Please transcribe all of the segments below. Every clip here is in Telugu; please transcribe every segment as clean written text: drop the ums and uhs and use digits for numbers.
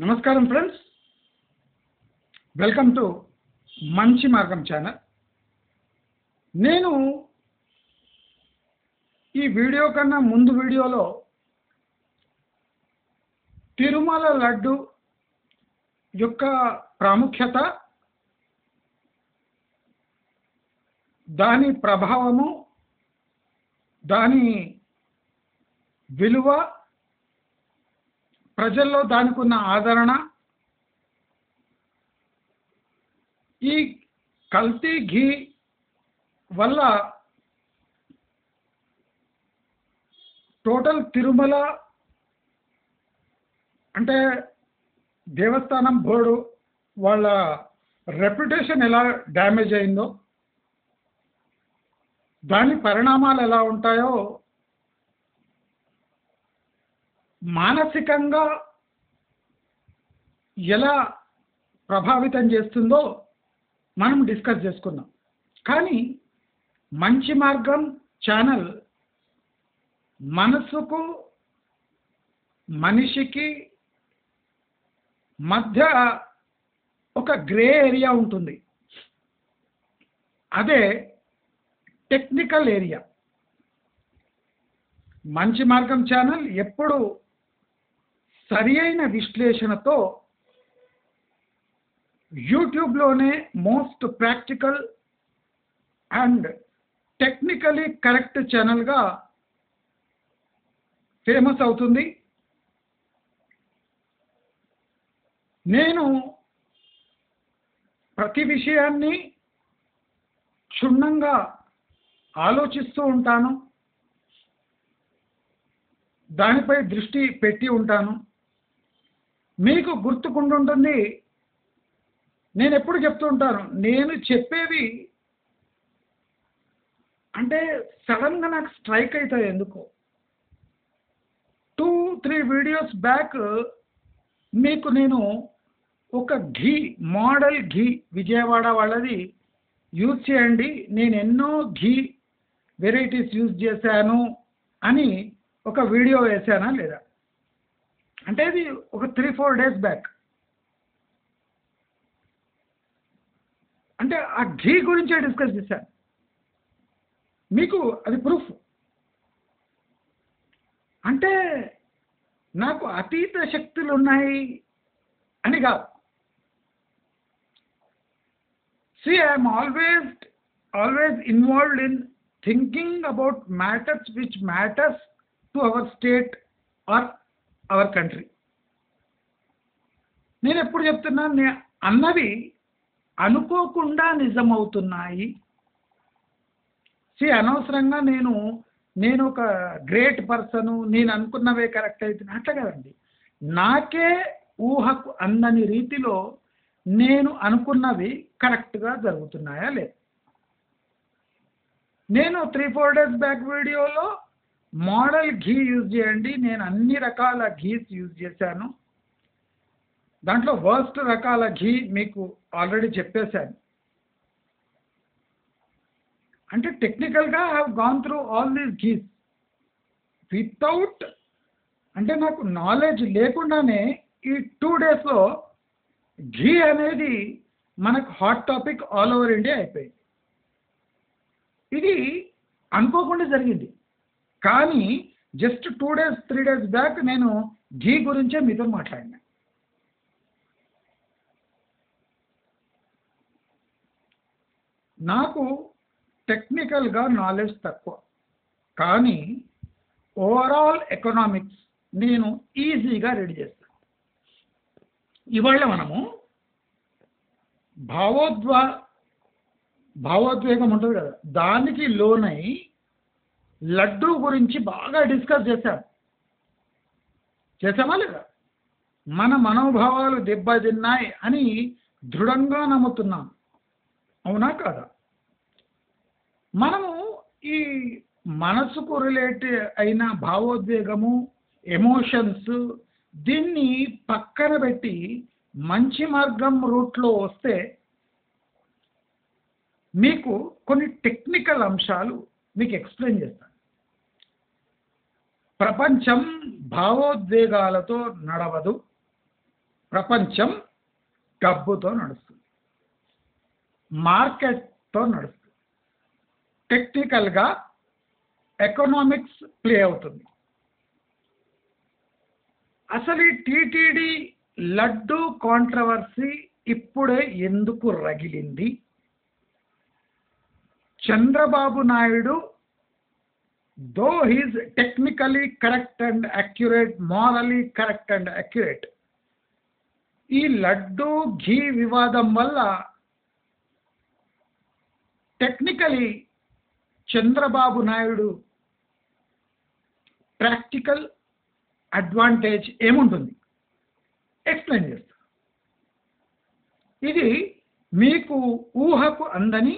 నమస్కారం ఫ్రెండ్స్, వెల్కమ్ టు మంచి మార్గం ఛానల్. నేను ఈ వీడియో కన్నా ముందు వీడియోలో తిరుమల లడ్డు యొక్క ప్రాముఖ్యత, దాని ప్రభావము, దాని విలువ, ప్రజల్లో దానికి ఉన్న ఆదరణ, ఈ కల్తీ ఘీ వల్ల టోటల్ తిరుమల అంటే దేవస్థానం బోర్డు వాళ్ళ రెప్యుటేషన్ ఎలా డ్యామేజ్ అయిందో, దాని పరిణామాలు ఎలా ఉంటాయో, మానసికంగా ఎలా ప్రభావితం చేస్తుందో మనం డిస్కస్ చేసుకుందాం. కానీ మంచి మార్గం ఛానల్ మనసుకు మనిషికి మధ్య ఒక గ్రే ఏరియా ఉంటుంది. అదే టెక్నికల్ ఏరియా. మంచి మార్గం ఛానల్ ఎప్పుడు సరి అయిన విశ్లేషణతో యూట్యూబ్లోనే most practical and technically correct ఛానల్గా ఫేమస్ అవుతుంది. నేను ప్రతి విషయాన్ని క్షుణ్ణంగా ఆలోచిస్తూ ఉంటాను, దానిపై దృష్టి పెట్టి ఉంటాను. మీకు గుర్తుకుంటుంటుంది, నేను ఎప్పుడు చెప్తూ ఉంటాను, నేను చెప్పేవి అంటే సడన్గా నాకు స్ట్రైక్ అవుతాయి. ఎందుకో 2-3 వీడియోస్ బ్యాక్ మీకు నేను ఒక ఘీ, మోడల్ ఘీ, విజయవాడ వాళ్ళది యూజ్ చేయండి, నేను ఎన్నో ఘీ వెరైటీస్ యూజ్ చేశాను అని ఒక వీడియో వేసానా లేదా? అంటే ఇది ఒక 3-4 డేస్ బ్యాక్. అంటే ఆ ఘీ గురించే డిస్కస్ చేశాను. మీకు అది ప్రూఫ్. అంటే నాకు అతీత శక్తులు ఉన్నాయి అని కాదు. See, I am always involved in thinking about matters which matters to our state or our country. నేను ఎప్పుడు చెప్తున్నాను, అన్నవి అనుకోకుండా నిజమవుతున్నాయి. అనవసరంగా నేను ఒక గ్రేట్ పర్సను, నేను అనుకున్నవే కరెక్ట్ అవుతుంది అట్లా కదండి. నాకే ఊహకు అందని రీతిలో నేను అనుకున్నవి కరెక్ట్గా జరుగుతున్నాయా లేదు? నేను 3-4 డేస్ బ్యాక్ వీడియోలో మోడల్ ఘీ యూజ్ చేయండి, నేను అన్ని రకాల ఘీస్ యూజ్ చేశాను, దాంట్లో వర్స్ట్ రకాల ఘీ మీకు ఆల్రెడీ చెప్పేశాను. అంటే టెక్నికల్గా I have gone through all these ghees without, అంటే నాకు నాలెడ్జ్ లేకుండానే ఈ 2 డేస్లో ఘీ అనేది మనకు hot topic all over India అయిపోయింది. ఇది అనుకోకుండా జరిగింది. కానీ జస్ట్ 2-3 డేస్ బ్యాక్ నేను ఘీ గురించే మీతో మాట్లాడినా. నాకు టెక్నికల్గా నాలెడ్జ్ తక్కువ, కానీ ఓవరాల్ ఎకనామిక్స్ నేను ఈజీగా రెడీ చేస్తాను. ఇవాళ మనము భావోద్వేగం ఉంటుంది కదా, దానికి లోనై లడ్డూ గురించి బాగా డిస్కస్ చేశామా లేదా? మన మనోభావాలు దెబ్బతిన్నాయి అని దృఢంగా నమ్ముతున్నాం, అవునా కాదా? మనము ఈ మనసుకు రిలేట్ అయిన భావోద్వేగము, ఎమోషన్స్, దీన్ని పక్కన పెట్టి మంచి మార్గం రూట్లో వస్తే మీకు కొన్ని టెక్నికల్ అంశాలు మీకు ఎక్స్ప్లెయిన్ చేస్తాను. ప్రపంచం భావోద్వేగాలతో నడవదు. ప్రపంచం డబ్బుతో నడుస్తుంది, మార్కెట్తో నడుస్తుంది, టెక్నికల్గా ఎకనామిక్స్ ప్లే అవుతుంది. అసలు ఈ టీటీడీ లడ్డు కాంట్రవర్సీ ఇప్పుడే ఎందుకు రగిలింది? Chandrababu Naidu though he's technically correct and accurate, morally correct and accurate, ఈ లడ్డు ఘీ వివాదం వల్ల technically Chandrababu Naidu practical advantage ఏముంటుంది ఎక్స్ప్లెయిన్ చేస్తా. ఇది మీకు ఊహకు అందని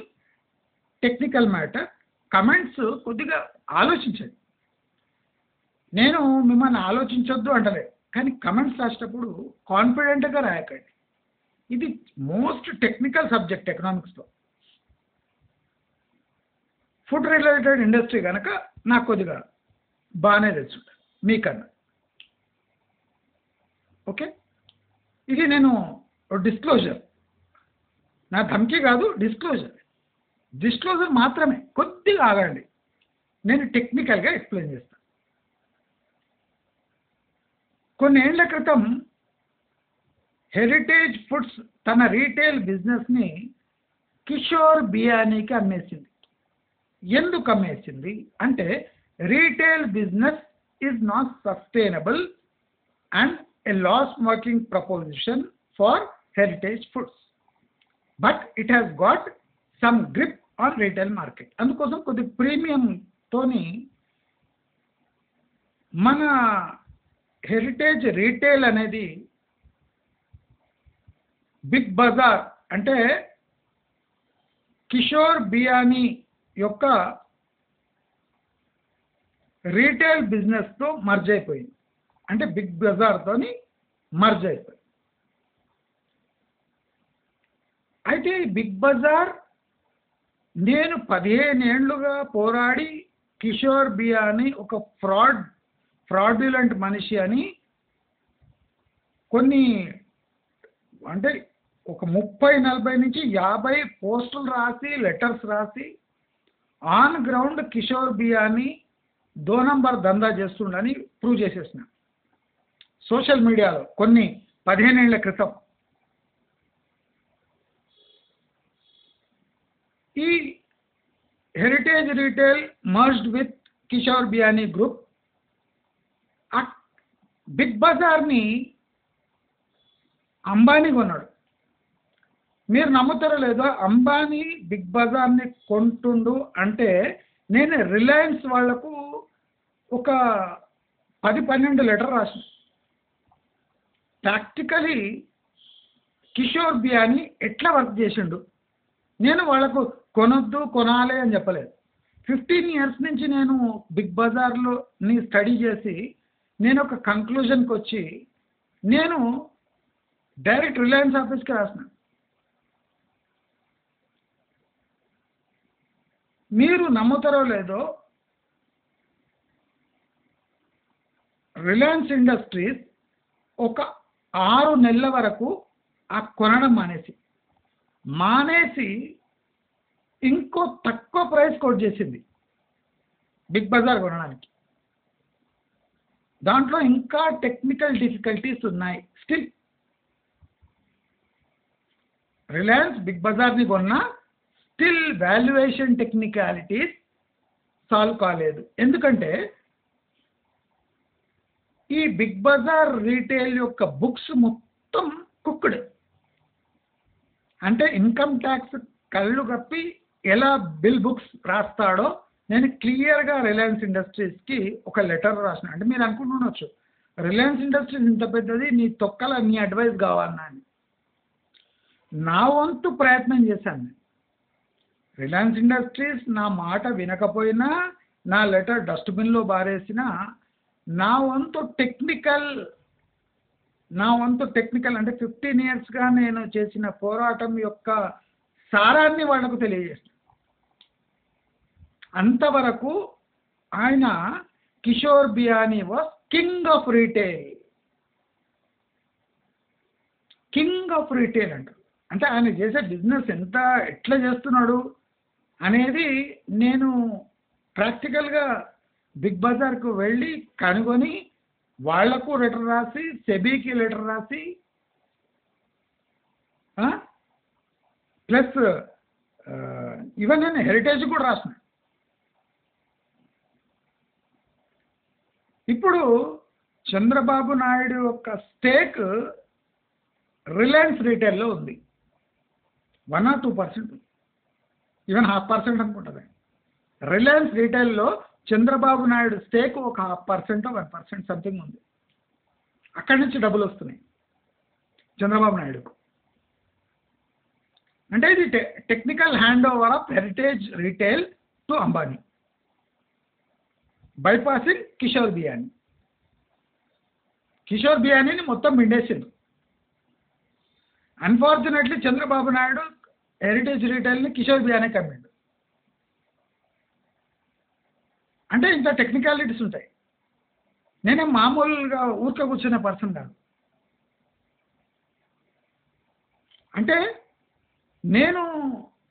టెక్నికల్ మ్యాటర్. కమెంట్స్ కొద్దిగా ఆలోచించండి. నేను మిమ్మల్ని ఆలోచించొద్దు అంటలే, కానీ కమెంట్స్ రాసేటప్పుడు కాన్ఫిడెంట్గా రాయకండి. ఇది మోస్ట్ టెక్నికల్ సబ్జెక్ట్ ఎకనామిక్స్లో. ఫుడ్ రిలేటెడ్ ఇండస్ట్రీ కనుక నాకు కొద్దిగా బాగానే తెలుసుంటుంది మీకన్నా. ఓకే, ఇది నేను డిస్క్లోజర్, నా ధమ్కి కాదు, డిస్క్లోజర్ మాత్రమే. కొద్దిగా ఆగండి, నేను టెక్నికల్గా ఎక్స్ప్లెయిన్ చేస్తాను. కొన్ని ఏళ్ల క్రితం హెరిటేజ్ ఫుడ్స్ తన రీటైల్ బిజినెస్ని కిషోర్ బియానీకి అమ్మేసింది. ఎందుకు అమ్మేసింది అంటే retail business is not sustainable and a loss making proposition for heritage foods, but it has got some grip on retail market. అందుకోసం కొద్ది ప్రీమియం తోని మన హెరిటేజ్ రీటైల్ అనేది బిగ్ బజార్ అంటే కిషోర్ బియానీ యొక్క రీటైల్ బిజినెస్తో మర్జ్ అయిపోయింది. అంటే బిగ్ బజార్తోని మర్జ్ అయిపోయింది. అయితే ఈ బిగ్ బజార్ నేను 15 ఏళ్లుగా పోరాడి కిషోర్ బియానీ ఒక ఫ్రాడ్యులెంట్ మనిషి అని కొన్ని అంటే ఒక 30-40 నుంచి 50 పోస్టులు రాసి లెటర్స్ రాసి on ground Kishore Biyani 2 number దందా చేస్తుండని ప్రూవ్ చేసేసిన సోషల్ మీడియాలో కొన్ని 15 ఏళ్ల క్రితం. ఈ heritage retail merged with Kishore Biyani group. ఆ బిగ్ బజార్ని అంబానీ కొన్నాడు. మీరు నమ్ముతారో లేదో, అంబానీ బిగ్ బజార్ని కొంటుండు అంటే నేను రిలయన్స్ వాళ్లకు ఒక 10-12 లెటర్ రాసిన. ప్రాక్టికలీ కిషోర్ బియానీ ఎట్లా వర్క్ చేసిండు, నేను వాళ్ళకు కొనొద్దు కొనాలి అని చెప్పలేదు. 15 ఇయర్స్ నుంచి నేను బిగ్ బజార్లో స్టడీ చేసి నేను ఒక కంక్లూజన్కి వచ్చి నేను డైరెక్ట్ రిలయన్స్ ఆఫీస్కి రాసిన. మీరు నమ్ముతారో లేదో, రిలయన్స్ ఇండస్ట్రీస్ ఒక 6 నెలల వరకు ఆ కొనడం మానేసి ఇంకో తక్కువ ప్రైస్ కోట్ చేసింది బిగ్ బజార్ కొనడానికి. దాంట్లో ఇంకా టెక్నికల్ డిఫికల్టీస్ ఉన్నాయి. స్టిల్ రిలయన్స్ బిగ్ బజార్ని కొన్నా స్టిల్ వాల్యుయేషన్ టెక్నికాలిటీస్ సాల్వ్ కాలేదు. ఎందుకంటే ఈ బిగ్ బజార్ రీటైల్ యొక్క బుక్స్ మొత్తం కుక్డ్. అంటే ఇన్కమ్ ట్యాక్స్ కళ్ళు కప్పి ఎలా బిల్ బుక్స్ రాస్తాడో నేను క్లియర్గా రిలయన్స్ ఇండస్ట్రీస్కి ఒక లెటర్ రాసిన. అంటే మీరు అనుకుంటుండొచ్చు రిలయన్స్ ఇండస్ట్రీస్ ఇంత పెద్దది, నీ తొక్కల నీ అడ్వైస్ కావాలన్నా అని. నా వంతు ప్రయత్నం చేశాను. రిలయన్స్ ఇండస్ట్రీస్ నా మాట వినకపోయినా, నా లెటర్ డస్ట్బిన్లో బారేసినా, నా వంతు టెక్నికల్ అంటే 15 ఇయర్స్గా నేను చేసిన పోరాటం యొక్క సారాన్ని వాళ్లకు తెలియజేస్తాను. అంతవరకు ఆయన Kishore Biyani was king of retail. King of retail అంటారు. అంటే ఆయన చేసే బిజినెస్ ఎట్లా చేస్తున్నాడు అనేది నేను ప్రాక్టికల్గా బిగ్ బజార్కు వెళ్ళి కనుగొని వాళ్లకు లెటర్ రాసి సెబీకి లెటర్ రాసి ప్లస్ ఈవెన్ నేను హెరిటేజ్ కూడా రాసిన. ఇప్పుడు చంద్రబాబు నాయుడు యొక్క స్టేక్ రిలయన్స్ రీటైల్లో ఉంది. 1 or 2%, ఈవెన్ 0.5% అనుకుంటుంది. రిలయన్స్ రీటైల్లో చంద్రబాబు నాయుడు స్టేక్ ఒక 0.5% 1% సంథింగ్ ఉంది. అక్కడి నుంచి డబ్బులు వస్తున్నాయి చంద్రబాబు నాయుడుకు. అంటే ఇది technical hand over of Heritage retail to Ambani, bypassing Kishore Biyani. Kishore బియానీని మొత్తం మిండేసిండు. అన్ఫార్చునేట్లీ చంద్రబాబు నాయుడు హెరిటేజ్ రీటైల్ని కిషోర్ బియానీ కమ్మిండు. అంటే ఇంత టెక్నికాలిటీస్ ఉంటాయి. నేనే మామూలుగా ఊరికే కూర్చునే పర్సన్ కాదు. అంటే నేను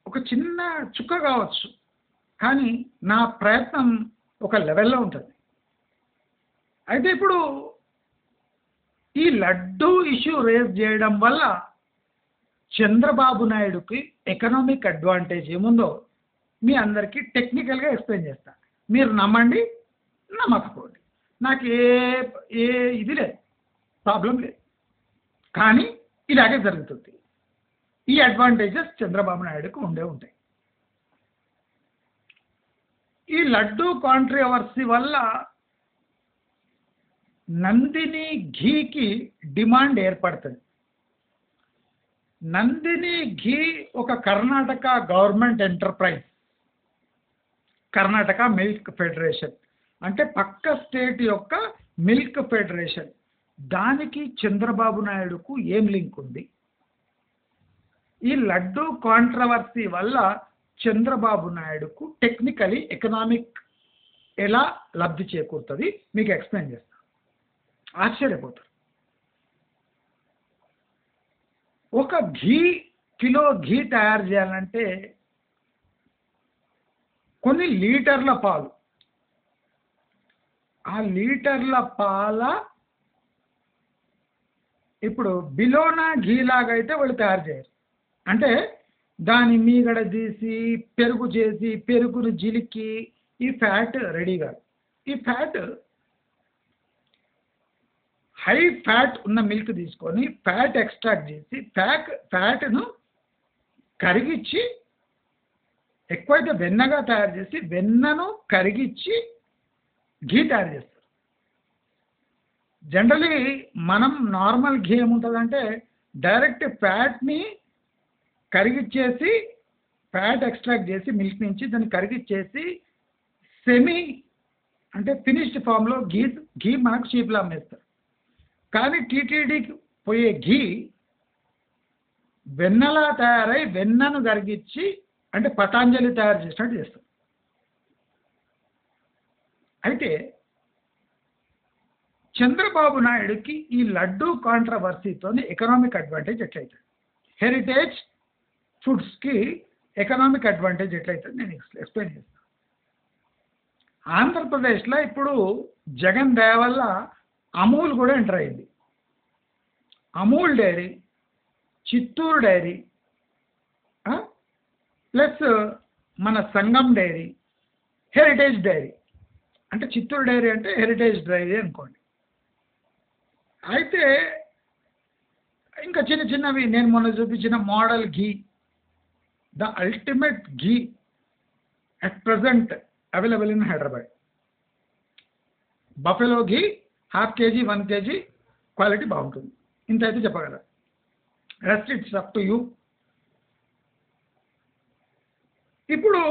ఒక చిన్న చుక్క కావచ్చు, కానీ నా ప్రయత్నం ఒక లెవెల్లో ఉంటుంది. అయితే ఇప్పుడు ఈ లడ్డు ఇష్యూ రేజ్ చేయడం వల్ల చంద్రబాబు నాయుడుకి ఎకనామిక్ అడ్వాంటేజ్ ఏముందో మీ అందరికీ టెక్నికల్గా ఎక్స్ప్లెయిన్ చేస్తా. మీరు నమ్మండి, నమ్మకపోండి, నాకు ఏ ఇది లేదు, ప్రాబ్లం లేదు. కానీ ఇలాగే జరుగుతుంది. ఈ అడ్వాంటేజెస్ చంద్రబాబు నాయుడుకు ఉంటాయి. ఈ లడ్డు కాంట్రవర్సీ వల్ల నందిని ఘీకి డిమాండ్ ఏర్పడుతుంది. నందిని ఘీ ఒక Karnataka government enterprise. Karnataka milk federation అంటే పక్క స్టేట్ యొక్క మిల్క్ ఫెడరేషన్. దానికి చంద్రబాబు నాయుడుకు ఏం లింక్ ఉంది? ఈ లడ్డు కాంట్రవర్సీ వల్ల చంద్రబాబు నాయుడుకు టెక్నికలీ ఎకనామిక్ ఎలా లబ్ధి చేకూరుతుంది మీకు ఎక్స్ప్లెయిన్ చేస్తాను. ఆశ్చర్యపోతారు. ఒక కిలో ఘీ తయారు చేయాలంటే కొన్ని లీటర్ల పాలు, ఆ లీటర్ల పాల ఇప్పుడు బిలోనా ఘీ లాగా అయితే వాళ్ళు తయారు చేయరు. అంటే దాని మీగడ తీసి పెరుగు చేసి పెరుగును జిలికి ఈ ఫ్యాట్ రెడీ కాదు. ఈ ఫ్యాట్ హై ఫ్యాట్ ఉన్న మిల్క్ తీసుకొని ఫ్యాట్ ఎక్స్ట్రాక్ట్ చేసి ఫ్యాట్ను కరిగించి ఎక్కువైతే వెన్నగా తయారు చేసి వెన్నను కరిగించి ఘీ తయారు చేస్తారు. జనరలీ మనం నార్మల్ ఘీ ఏముంటుందంటే డైరెక్ట్ ఫ్యాట్ని కరిగిచ్చేసి ఫ్యాట్ ఎక్స్ట్రాక్ట్ చేసి మిల్క్ నుంచి దాన్ని కరిగిచ్చేసి సెమీ అంటే ఫినిష్డ్ ఫామ్లో ఘీ మనకు చీప్లో అమ్మేస్తారు. కానీ టీటీడీకి పోయే ఘీ వెన్నలా తయారై వెన్నను కరిగించి అంటే పతాంజలి తయారు చేసినట్టు చేస్తారు. అయితే చంద్రబాబు నాయుడుకి ఈ లడ్డు కాంట్రవర్సీతో ఎకనామిక్ అడ్వాంటేజ్ ఎట్లయితుంది, హెరిటేజ్ ఫుడ్స్కి ఎకనామిక్ అడ్వాంటేజ్ ఎట్లయితుంది నేను ఎక్స్ప్లెయిన్ చేస్తాను. ఆంధ్రప్రదేశ్లో ఇప్పుడు జగన్ దయ వల్ల అమూల్ కూడా ఎంటర్ అయింది. Amul dairy, Chittoor dairy plus మన సంగం డైరీ, హెరిటేజ్ డైరీ. అంటే చిత్తూరు డైరీ అంటే హెరిటేజ్ డైరీ అనుకోండి. అయితే ఇంకా చిన్న చిన్నవి నేను మొన్న చూపించిన model ghee, the ultimate ghee at present available in Hyderabad. Buffalo ghee 1/2 kg 1 kg quality బాగుంటుంది. ఇంత అయితే చెప్పగలరా? Rest it's up to you. ఇప్పుడు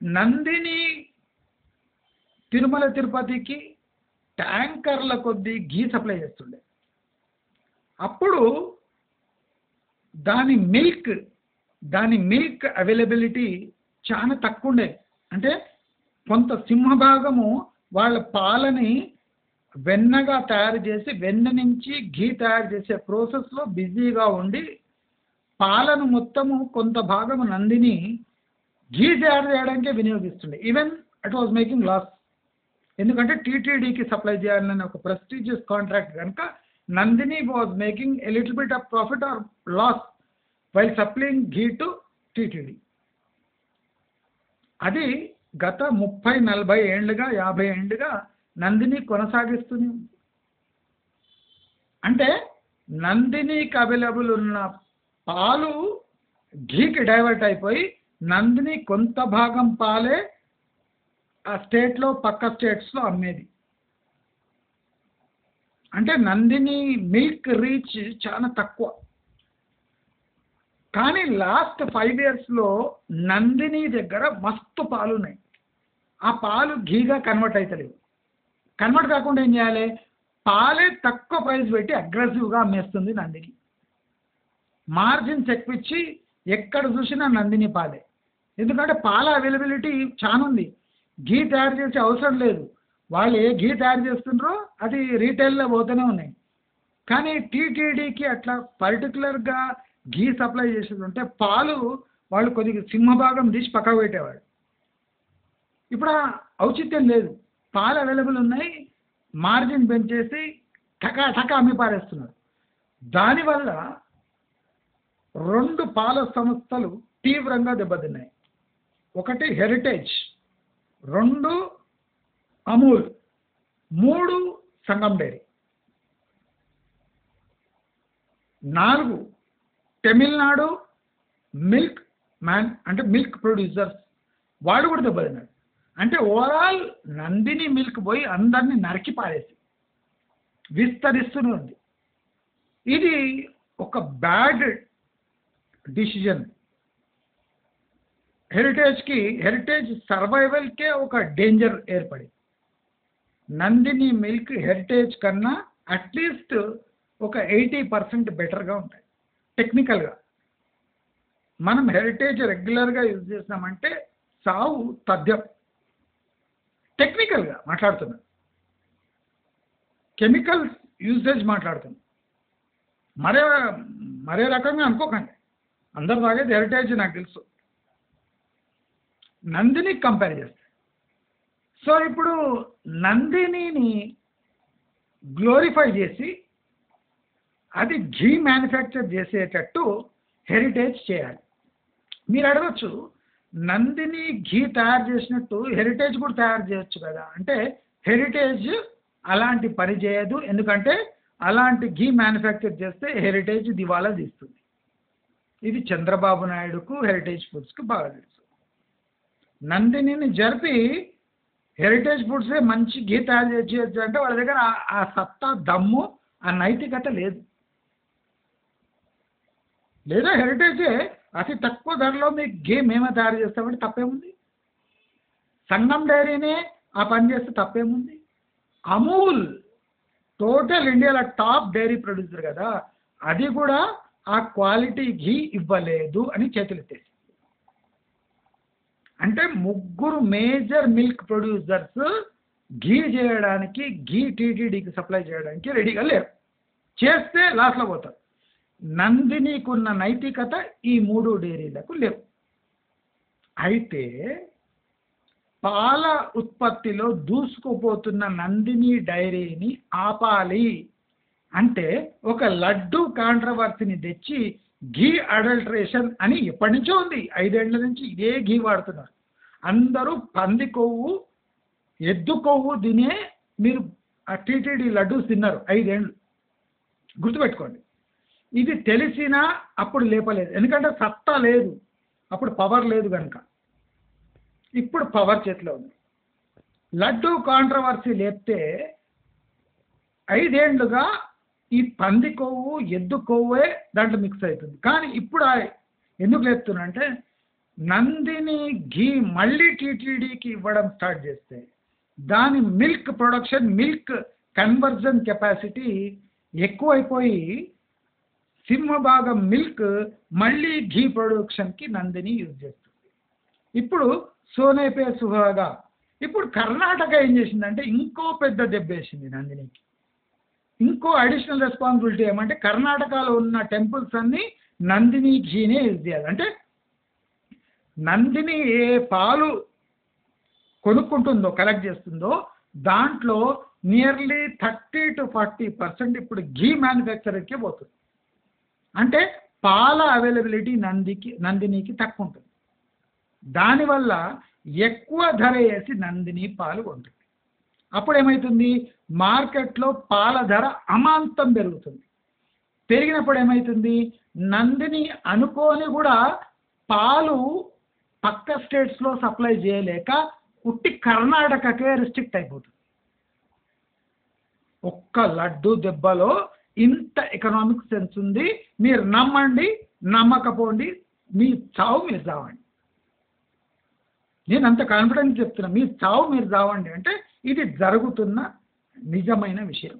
నందిని తిరుమల తిరుపతికి ట్యాంకర్ల కొద్దీ ఘీ సప్లై చేస్తుండే. అప్పుడు దాని మిల్క్ అవైలబిలిటీ చాలా తక్కువ ఉండేది. అంటే కొంత సింహభాగము వాళ్ళ పాలని వెన్నగా తయారు చేసి వెన్న నుంచి ఘీ తయారు చేసే ప్రాసెస్లో బిజీగా ఉండి పాలను మొత్తము కొంత భాగం నందిని ఘీ తయారు చేయడానికే వినియోగిస్తుండే. Even it was making loss. ఎందుకంటే టీటీడీకి సప్లై చేయాలనే ఒక ప్రెస్టీజియస్ కాంట్రాక్ట్ కనుక Nandini was making a little bit of profit or loss while supplying ghee to TTD. అది గత 30-40 ఏళ్ళుగా 50 ఏళ్ళుగా నందిని కొనసాగిస్తూనే ఉంది. అంటే నందినికి అవైలబుల్ ఉన్న పాలు ఘీకి డైవర్ట్ అయిపోయి నందిని కొంత భాగం పాలే ఆ స్టేట్లో పక్క స్టేట్స్లో అమ్మేది. అంటే నందిని మిల్క్ రీచ్ చాలా తక్కువ. కానీ లాస్ట్ 5 ఇయర్స్లో నందిని దగ్గర మస్తు పాలు ఉన్నాయి. ఆ పాలు ఘీగా కన్వర్ట్ అవుతలేవు. కన్వర్ట్ కాకుండా ఏం చేయాలి? పాలే తక్కువ ప్రైస్ పెట్టి అగ్రెసివ్గా అమ్మేస్తుంది నందిని. మార్జిన్స్ ఎక్కువిచ్చి ఎక్కడ చూసినా నందిని పాలే. ఎందుకంటే పాల అవైలబిలిటీ చాలా ఉంది. ఘీ తయారు చేసే అవసరం లేదు. వాళ్ళు ఏ ఘీ తయారు చేస్తుండ్రో అది రీటైల్లో పోతూనే ఉన్నాయి. కానీ టీటీడీకి అట్లా పర్టికులర్గా ఘీ సప్లై చేసేది ఉంటే పాలు వాళ్ళు కొద్దిగా సింహభాగం తీసి పక్కకు పెట్టేవాడు. ఇప్పుడు ఆ ఔచిత్యం లేదు. పాలు అవైలబుల్ ఉన్నాయి, మార్జిన్ పెంచేసి టకా అమ్మి పారేస్తున్నారు. దానివల్ల 2 పాల సంస్థలు తీవ్రంగా దెబ్బతిన్నాయి. ఒకటి హెరిటేజ్, 2 అమూల్, 3 సంగం డైరీ, 4 తమిళనాడు మిల్క్ మ్యాన్ అంటే మిల్క్ ప్రొడ్యూసర్స్, వాడు కూడా దెబ్బతిన్నాడు. అంటే ఓవరాల్ నందిని మిల్క్ పోయి అందరినీ నరికి పారేసి విస్తరిస్తూనే ఉంది. ఇది ఒక బ్యాడ్ డిసిజన్. హెరిటేజ్ సర్వైవల్కే ఒక డేంజర్ ఏర్పడింది. నందిని మిల్క్ హెరిటేజ్ కన్నా అట్లీస్ట్ ఒక 80% బెటర్గా ఉంటాయి టెక్నికల్గా. మనం హెరిటేజ్ రెగ్యులర్గా యూజ్ చేసినామంటే సావు తథ్యం. టెక్నికల్గా మాట్లాడుతున్నాం, కెమికల్స్ యూసేజ్ మాట్లాడుతున్నాం. మరే రకంగా అనుకోకండి. అందరు తాగేది హెరిటేజ్ నాకు తెలుసు, నందిని కంపేర్ చేస్తే. సో ఇప్పుడు నందినిని గ్లోరిఫై చేసి అది ఘీ మ్యానుఫ్యాక్చర్ చేసేటట్టు హెరిటేజ్ చేయాలి. మీరు అడగచ్చు, నందిని ఘీ తయారు చేసినట్టు హెరిటేజ్ కూడా తయారు చేయొచ్చు కదా అంటే, హెరిటేజ్ అలాంటి పని చేయదు. ఎందుకంటే అలాంటి ఘీ మ్యానుఫ్యాక్చర్ చేస్తే హెరిటేజ్ దివాలా తీస్తుంది. ఇది చంద్రబాబు నాయుడుకు హెరిటేజ్ ఫుడ్స్కు బాగా తెలుసు. నందినిని జరిపి హెరిటేజ్ ఫుడ్సే మంచి ఘీ తయారు చేయొచ్చు అంటే వాళ్ళ దగ్గర ఆ సత్తా, దమ్ము, ఆ నైతికత లేదు. లేదా హెరిటేజే అతి తక్కువ ధరలో మీకు ఘీ మేమే తయారు చేస్తామంటే తప్పేముంది? సంగం డైరీనే ఆ పని చేస్తే తప్పేముంది? అమూల్ టోటల్ ఇండియాలో టాప్ డైరీ ప్రొడ్యూసర్ కదా, అది కూడా ఆ క్వాలిటీ ఘీ ఇవ్వలేదు అని చేతులెత్తేసి. అంటే 3 మేజర్ మిల్క్ ప్రొడ్యూసర్స్ ఘీ చేయడానికి, ఘీ టీటీడీకి సప్లై చేయడానికి రెడీగా లేరు. చేస్తే లాస్లో పోతారు. నందినికున్న నైతికత ఈ 3 డైరీలకు లేవు. అయితే పాల ఉత్పత్తిలో దూసుకుపోతున్న నందిని డైరీని ఆపాలి అంటే ఒక లడ్డు కాంట్రవర్సీని తెచ్చి ఘీ అడల్ట్రేషన్ అని ఎప్పటి నుంచో ఉంది. 5 ఏళ్ల నుంచి ఇదే ఘీ వాడుతున్నారు. అందరూ పంది కొవ్వు, ఎద్దు కొవ్వు తినే మీరు ఆ టీటీడీ లడ్డూ తిన్నారు 5 ఏళ్ళు. గుర్తుపెట్టుకోండి. ఇది తెలిసినా అప్పుడు లేపలేదు, ఎందుకంటే సత్తా లేదు, అప్పుడు పవర్ లేదు కనుక. ఇప్పుడు పవర్ చేతిలో ఉంది. లడ్డు కాంట్రవర్సీ లేపితే 5 ఏళ్ళుగా ఈ పంది కొవ్వు, ఎద్దు కొవ్వే దాంట్లో మిక్స్ అవుతుంది. కానీ ఇప్పుడు ఎందుకు లేపుతున్నా అంటే, నందిని ఘీ మళ్ళీ టీటీడీకి ఇవ్వడం స్టార్ట్ చేస్తే దాని milk production, milk conversion capacity ఎక్కువైపోయి సింహభాగం మిల్క్ మళ్ళీ ఘీ ప్రొడక్షన్కి నందిని యూజ్ చేస్తుంది. ఇప్పుడు సోనే పే సుహాగా ఇప్పుడు కర్ణాటక ఏం చేసిందంటే ఇంకో పెద్ద దెబ్బేసింది నందినికి. ఇంకో అడిషనల్ రెస్పాన్సిబిలిటీ ఏమంటే కర్ణాటకలో ఉన్న టెంపుల్స్ అన్నీ నందిని ఘీనే యూజ్ చేయాలి. అంటే నందిని ఏ పాలు కొనుక్కుంటుందో కలెక్ట్ చేస్తుందో దాంట్లో నియర్లీ 30 to 40% ఇప్పుడు ఘీ మ్యానుఫ్యాక్చర్కే పోతుంది. అంటే పాల అవైలబిలిటీ నందినికి తక్కువ ఉంటుంది. దానివల్ల ఎక్కువ ధర వేసి నందిని పాలు కొంటుంది. అప్పుడు ఏమవుతుంది, మార్కెట్లో పాల ధర అమాంతం పెరుగుతుంది. పెరిగినప్పుడు ఏమవుతుంది, నందిని అనుకోని కూడా పాలు పక్క స్టేట్స్లో సప్లై చేయలేక ఉట్టి కర్ణాటకకే రిస్ట్రిక్ట్ అయిపోతుంది. ఒక్క లడ్డు దెబ్బలో ఇంత ఎకనామిక్ సెన్స్ ఉంది. మీరు నమ్మండి, నమ్మకపోండి, మీ చావు మీరు చావండి. నేను అంత కాన్ఫిడెన్స్ చెప్తున్నా, మీ చావు మీరు చావండి అంటే ఇది జరుగుతున్న నిజమైన విషయం.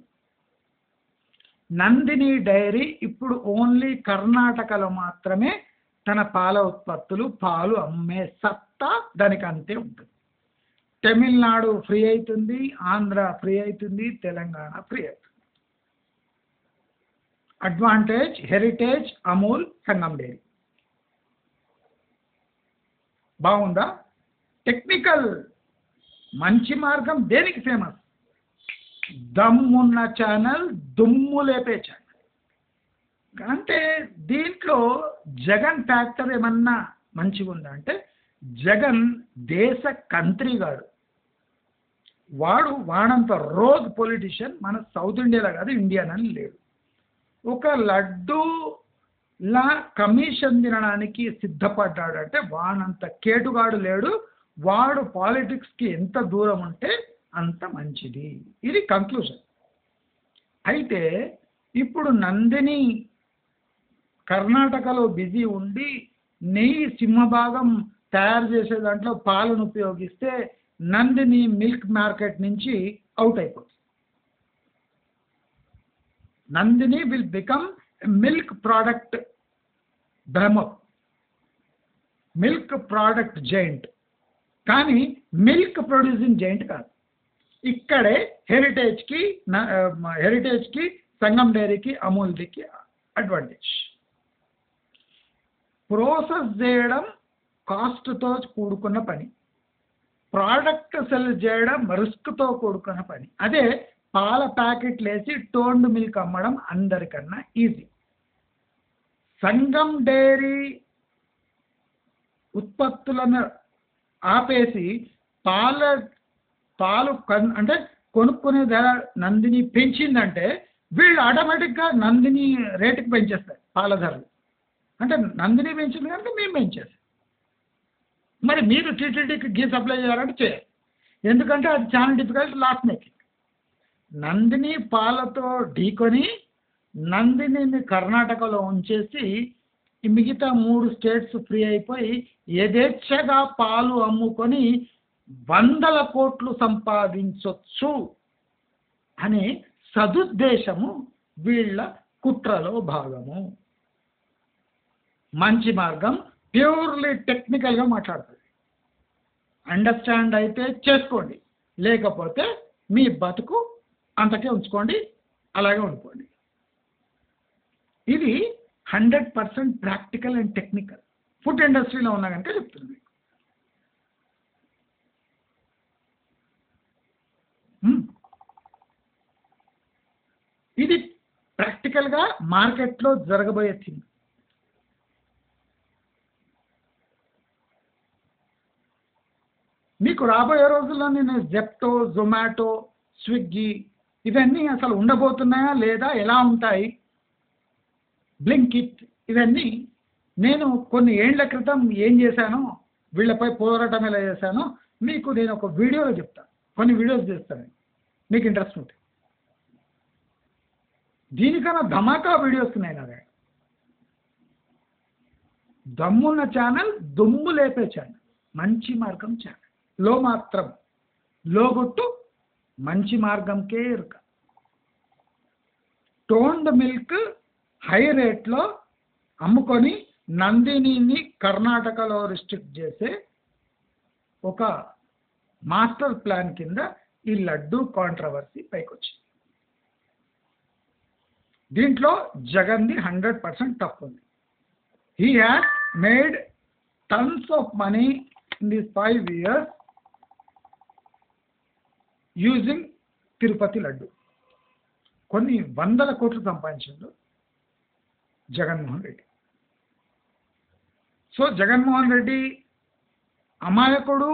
నందిని డైరీ ఇప్పుడు ఓన్లీ కర్ణాటకలో మాత్రమే తన పాల ఉత్పత్తులు పాలు అమ్మే సత్తా దానికి అంతే ఉంటుంది. తమిళనాడు ఫ్రీ అవుతుంది, ఆంధ్ర ఫ్రీ అవుతుంది, తెలంగాణ ఫ్రీ అవుతుంది. అడ్వాంటేజ్, హెరిటేజ్, అమూల్, సంగం డైరీ. బాగుందా? టెక్నికల్ మంచి మార్గం దేనికి ఫేమస్? దమ్మున్న ఛానల్, దుమ్ము లేపే ఛానల్. అంటే దీంట్లో జగన్ ఫ్యాక్టర్ ఏమన్నా మంచిగా ఉందా అంటే, జగన్ దేశ కంత్రిగాడు. వాడంత రోగ్ పొలిటీషియన్ మన సౌత్ ఇండియాలో కాదు, ఇండియానని లేడు. ఒక లడ్డూలా కమిషన్ తినడానికి సిద్ధపడ్డాడు అంటే వాడంత కేటుగాడు లేడు. వాడు పాలిటిక్స్కి ఎంత దూరం ఉంటే అంత మంచిది. ఇది కంక్లూజన్. అయితే ఇప్పుడు నందిని కర్ణాటకలో బిజీ ఉండి నెయ్యి సింహభాగం తయారు చేసే దాంట్లో పాలను ఉపయోగిస్తే నందిని మిల్క్ మార్కెట్ నుంచి అవుట్ అయిపోతుంది. Nandini will become milk product behemoth, milk product giant, కానీ మిల్క్ ప్రొడ్యూసింగ్ జైంట్ కాదు. ఇక్కడే హెరిటేజ్కి సంగం డైరీకి అమూల్కి అడ్వాంటేజ్. ప్రాసెస్ చేయడం కాస్ట్తో కూడుకున్న పని, ప్రోడక్ట్ సెల్ చేయడం రిస్క్తో కూడుకున్న పని. అదే పాల ప్యాకెట్లు వేసి టోన్డ్ మిల్క్ అమ్మడం అందరికన్నా ఈజీ. సంగం డైరీ ఉత్పత్తులను ఆపేసి పాలు అంటే కొనుక్కునే ధర నందిని పెంచిందంటే వీళ్ళు ఆటోమేటిక్గా నందిని రేటుకి పెంచేస్తారు పాల ధరలు. అంటే నందిని పెంచింది కనుక మేము పెంచేస్తాం. మరి మీరు టీటీడీకి ఘీ సప్లై చేయాలంటే చేయాలి, ఎందుకంటే అది చాలా డిఫికల్ట్, లాస్ మేకింగ్. నందిని పాలతో ఢీకొని నందినిని కర్ణాటకలో ఉంచేసి మిగతా 3 స్టేట్స్ ఫ్రీ అయిపోయి యథేచ్ఛగా పాలు అమ్ముకొని 100 కోట్లు సంపాదించవచ్చు అనే సదుద్దేశము వీళ్ళ కుట్రలో భాగము. మంచి మార్గం, ప్యూర్లీ టెక్నికల్గా మాట్లాడుతుంది. అండర్స్టాండ్ అయితే చేసుకోండి, లేకపోతే మీ బతుకు అంతకే ఉంచుకోండి, అలాగే ఉండిపోండి. ఇది 100% ప్రాక్టికల్ అండ్ టెక్నికల్. ఫుడ్ ఇండస్ట్రీలో ఉన్నా కనుక చెప్తుంది. ఇది ప్రాక్టికల్గా మార్కెట్లో జరగబోయే థింగ్. మీకు రాబోయే రోజుల్లో నేను జెప్టో, జొమాటో, స్విగ్గీ ఇవన్నీ అసలు ఉండబోతున్నాయా లేదా, ఎలా ఉంటాయి, బ్లింకిట్, ఇవన్నీ నేను కొన్ని ఏళ్ల క్రితం ఏం చేశానో, వీళ్ళపై పోరాటం ఎలా చేశానో మీకు నేను ఒక వీడియోలో చెప్తాను. కొన్ని వీడియోస్ చేస్తాను మీకు ఇంట్రెస్ట్ ఉంటే. దీనికన్నా ధమాకా వీడియోస్ ఉన్నాయి నా దగ్గర. దమ్మున్న ఛానల్, దుమ్ము లేపే ఛానల్, మంచి మార్గం ఛానల్. మాత్రం లోగొట్టు మంచి మార్గంకే ఇరుక. టోన్డ్ మిల్క్ హై రేట్లో అమ్ముకొని నందినిని కర్ణాటకలో రిస్ట్రిక్ట్ చేసే ఒక మాస్టర్ ప్లాన్ కింద ఈ లడ్డూ కాంట్రవర్సీ పైకి వచ్చింది. దీంట్లో జగన్ది 100% తప్పు ఉంది. He has made tons of money in these 5 years using Tirupati laddu. కొన్ని వందల కోట్లు సంపాదించాడు జగన్మోహన్ రెడ్డి. సో జగన్మోహన్ రెడ్డి అమాయకుడు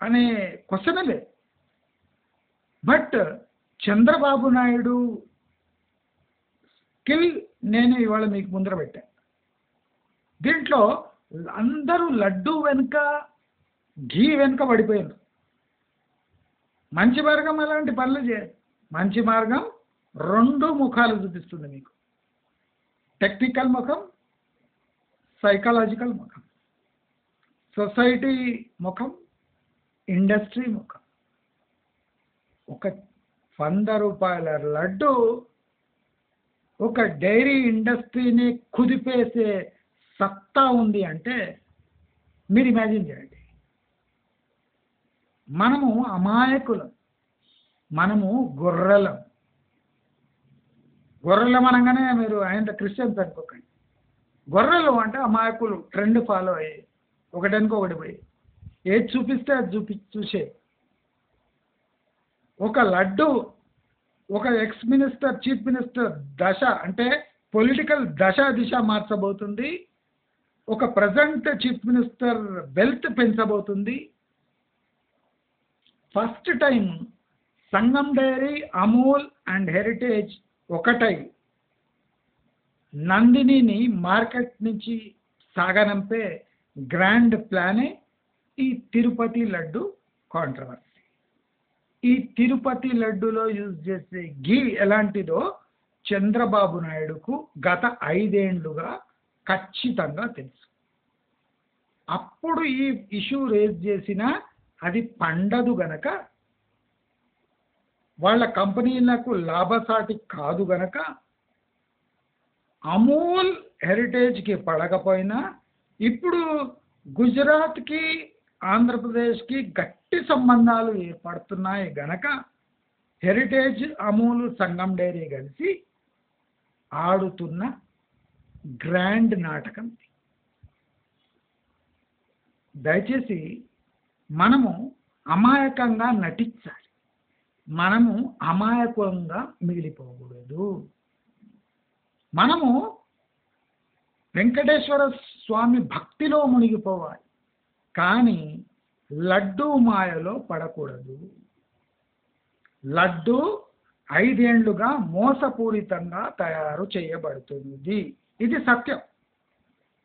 అనే క్వశ్చన్ లేదు. బట్ చంద్రబాబు నాయుడు స్కిల్ నేను ఇవాళ మీకు ముందర పెట్టాను. దీంట్లో అందరూ లడ్డు వెనుక ఘీ వెనుక పడిపోయారు. మంచి మార్గం అలాంటి పనులు చేయాలి. మంచి మార్గం 2 ముఖాలు చూపిస్తుంది మీకు. టెక్నికల్ ముఖం, సైకలాజికల్ ముఖం, సొసైటీ ముఖం, ఇండస్ట్రీ ముఖం. ఒక 100 రూపాయల లడ్డు ఒక డైరీ ఇండస్ట్రీని కుదిపేసే సత్తా ఉంది అంటే మీరు ఇమాజిన్ చేయండి. మనము అమాయకులం, మనము గొర్రెలం. గొర్రెలం అనగానే మీరు ఆయన క్రిస్టియన్స్ అనుకోకండి. గొర్రెలు అంటే అమాయకులు, ట్రెండ్ ఫాలో అయ్యి ఒకటనుకో ఒకటి పోయి ఏది చూపిస్తే అది చూసే. ఒక లడ్డు ఒక ఎక్స్ మినిస్టర్, చీఫ్ మినిస్టర్ దశ అంటే పొలిటికల్ దిశ మార్చబోతుంది. ఒక ప్రజెంట్ చీఫ్ మినిస్టర్ వెల్త్ పెంచబోతుంది. First time Sangam dairy, Amul and Heritage ఒకటై నందినిని మార్కెట్ నుంచి సాగనంపే గ్రాండ్ ప్లానే ఈ తిరుపతి లడ్డు కాంట్రవర్సీ. ఈ తిరుపతి లడ్డులో యూజ్ చేసే ఘీ ఎలాంటిదో చంద్రబాబు నాయుడుకు గత 5 ఏళ్లుగా ఖచ్చితంగా తెలుసు. అప్పుడు ఈ ఇష్యూ రేజ్ చేసినా అది పండదు గనక, వాళ్ళ కంపెనీలకు లాభసాటి కాదు గనక, అమూల్ హెరిటేజ్కి పడకపోయినా ఇప్పుడు గుజరాత్కి ఆంధ్రప్రదేశ్కి గట్టి సంబంధాలు ఏర్పడుతున్నాయి గనక హెరిటేజ్, అమూల్, సంగం డైరీ కలిసి ఆడుతున్న గ్రాండ్ నాటకం. దయచేసి మనము అమాయకంగా నటించాలి, మనము అమాయకంగా మిగిలిపోకూడదు. మనము వెంకటేశ్వర స్వామి భక్తిలో మునిగిపోవాలి, కానీ లడ్డూ మాయలో పడకూడదు. లడ్డు 5 ఏళ్లుగా మోసపూరితంగా తయారు చేయబడుతుంది, ఇది సత్యం.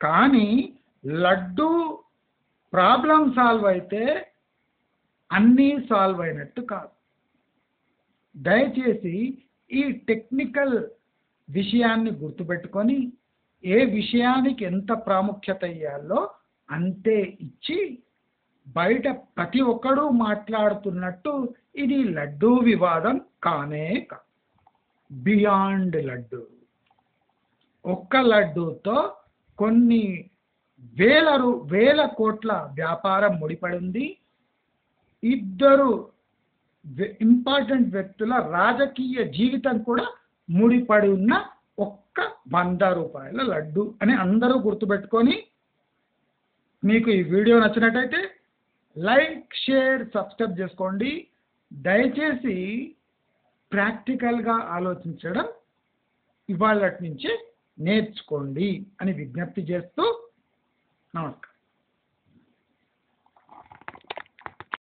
కానీ లడ్డు ప్రాబ్లం సాల్వ్ అయితే అన్నీ సాల్వ్ అయినట్టు కాదు. దయచేసి ఈ టెక్నికల్ విషయాన్ని గుర్తుపెట్టుకొని ఏ విషయానికి ఎంత ప్రాముఖ్యత ఇవ్వాలో అంతే ఇచ్చి, బయట ప్రతి ఒక్కరూ మాట్లాడుతున్నట్టు ఇది లడ్డూ వివాదం కానే కాదు. బియాండ్ లడ్డు. ఒక్క లడ్డూతో కొన్ని వేల కోట్ల వ్యాపారం ముడిపడింది. 2 ఇంపార్టెంట్ వ్యక్తుల రాజకీయ జీవితం కూడా ముడిపడి ఉన్న ఒక్క 100 రూపాయల లడ్డు అని అందరూ గుర్తుపెట్టుకొని, మీకు ఈ వీడియో నచ్చినట్టయితే లైక్, షేర్, సబ్స్క్రైబ్ చేసుకోండి. దయచేసి ప్రాక్టికల్గా ఆలోచించడం ఇవాళ నుంచే నేర్చుకోండి అని విజ్ఞప్తి చేస్తూ నమస్కారం.